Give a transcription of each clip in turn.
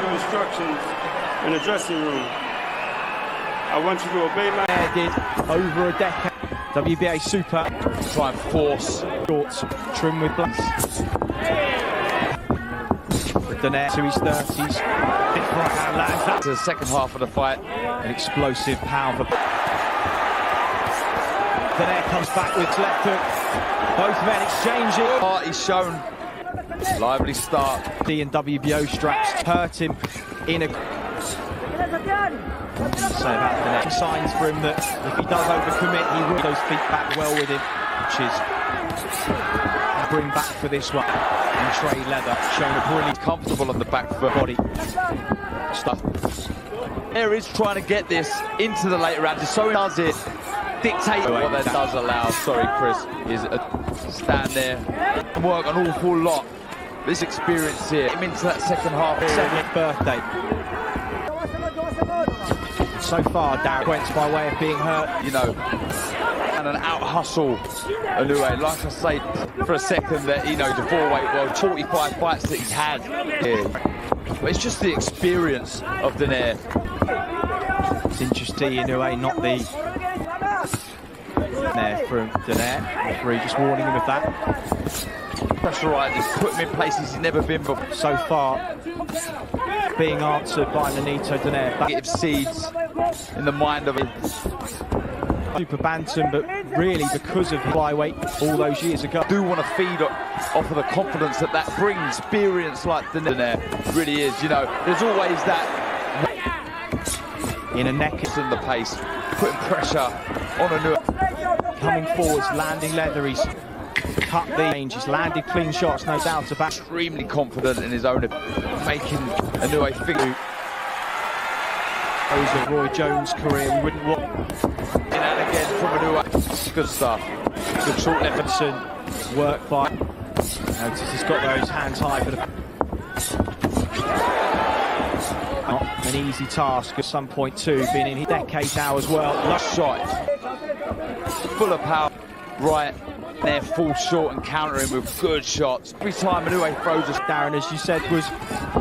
your instructions in the dressing room. I want you to obey my... Did over a decade. WBA Super. Try and force. Shorts, trim with black. Donaire to his 30s. Right hand lands that. To the second half of the fight. An explosive power. Donaire comes back with left hook. Both men exchanging. He's shown lively start. D and WBO straps hurt him in a... Say about the next signs for him that if he does overcommit, he will those feet back well with him, which is bring back for this one. And Trey Leather showing a brilliant Comfortable on the back foot. body. Stuff. Daire is trying to get this into the later rounds. So he does it. Dictate what that does allow. Sorry, Chris. Is stand there and work an awful lot. This experience here. Him into that second half. 7th birthday. So far, Daire went by way of being hurt. You know, and an out-hustle Inoue. Like I say, for a second, that, you know, the 4-weight world, 45 fights that he's had here. But it's just the experience of Donaire. It's interesting, Inoue, not the... There from Donaire. Referee just warning him of that. Pressurised, he's put him in places he's never been before. So far, being answered by Nonito Donaire. Negative seeds in the mind of it. Super bantam, but really because of flyweight all those years ago. I do want to feed off of the confidence that brings. Experience like Donaire really is, you know. There's always that in a neck in the pace, putting pressure on Inoue. Coming forwards, landing leather, he's cut the range, he's landed clean shots, no doubt about. Extremely confident in his own, making Inoue think. Those of Roy Jones' career, we wouldn't want. In and again from Inoue. Good stuff. Good short Levinson, work by. Notice he's got those hands high for the. Not an easy task at some point too, been in his decade now as well. Last shot. Full of power. Right. There, fall short and countering with good shots. Every time Inoue throws us. Darren, as you said, was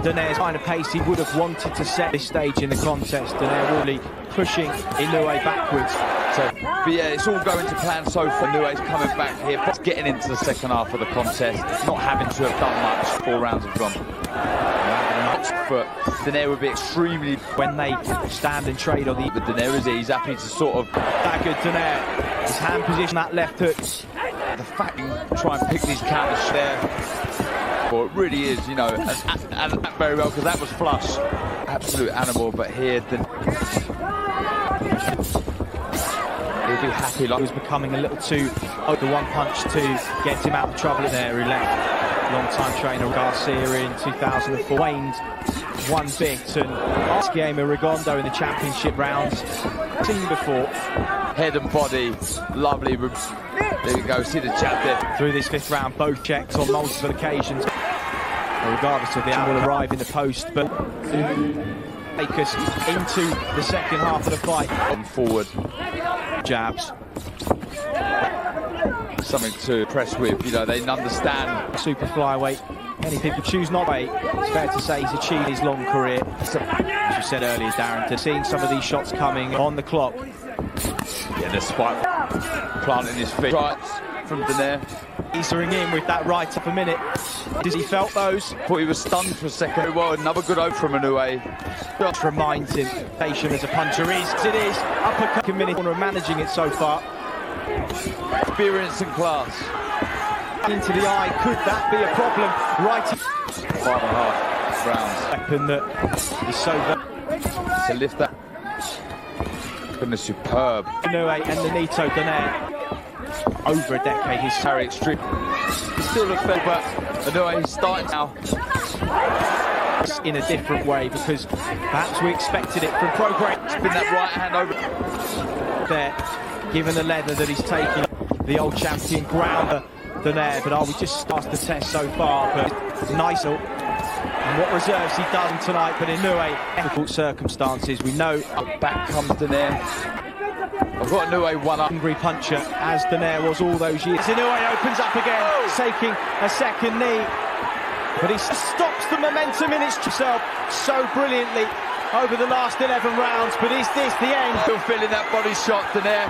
Donaire's kind of pace he would have wanted to set this stage in the contest. Donaire really pushing Inoue backwards. So, but yeah, it's all going to plan so far. Inoue's coming back here, but getting into the second half of the contest, not having to have done much. 4 rounds have gone. But Donaire would be extremely when they stand and trade on the. But Donaire he's happy to sort of staggered Donaire. His hand position, that left hook. The fact you try and pick these counters there, well, it really is, you know, and very well because that was flush, absolute animal. But here, he'll be happy. Like he was becoming a little too the one punch to get him out of trouble there. He left long-time trainer Garcia in 2004. Waned one bit and game of Rigondo in the championship rounds. Seen before. Head and body, lovely. There we go, see the chat there. Through this 5th round, both checked on multiple occasions. Regardless of the hour will arrive in the post, but take us into the second half of the fight. On forward. Jabs. Something to press with, you know, they understand. Super flyweight. Many people choose not to. It's fair to say he's achieved his long career. As you said earlier, Darren, to seeing some of these shots coming on the clock. Yeah, the spike planting his feet. Strikes from Donaire. Easering in with that right up a minute. Does he felt those? Thought he was stunned for a second. Well, another good over from Inoue. Just reminds him, patient as a puncher is. It is. Uppercut in minute corner managing it so far. Experience and class. Into the eye, could that be a problem? Right. 5.5 rounds. Weapon that is so to lift that. Goodness, superb. Inoue and Nonito Donaire. Over a decade, he's carry extreme. He still looks better, but Inoue he's starting now. In a different way because perhaps we expected it from Prograde. Spin that right hand over. There, given the leather that he's taking, the old champion grounder Donaire, but we just passed the test so far, but nice. And what reserves he done tonight, but Inoue, difficult circumstances, we know. Back comes Donaire. I've got Inoue one up. Hungry puncher, as Donaire was all those years. Inoue opens up again, taking a second knee, but he stops keeps the momentum in its self so brilliantly over the last 11 rounds. But is this the end? Still feeling that body shot, Donaire.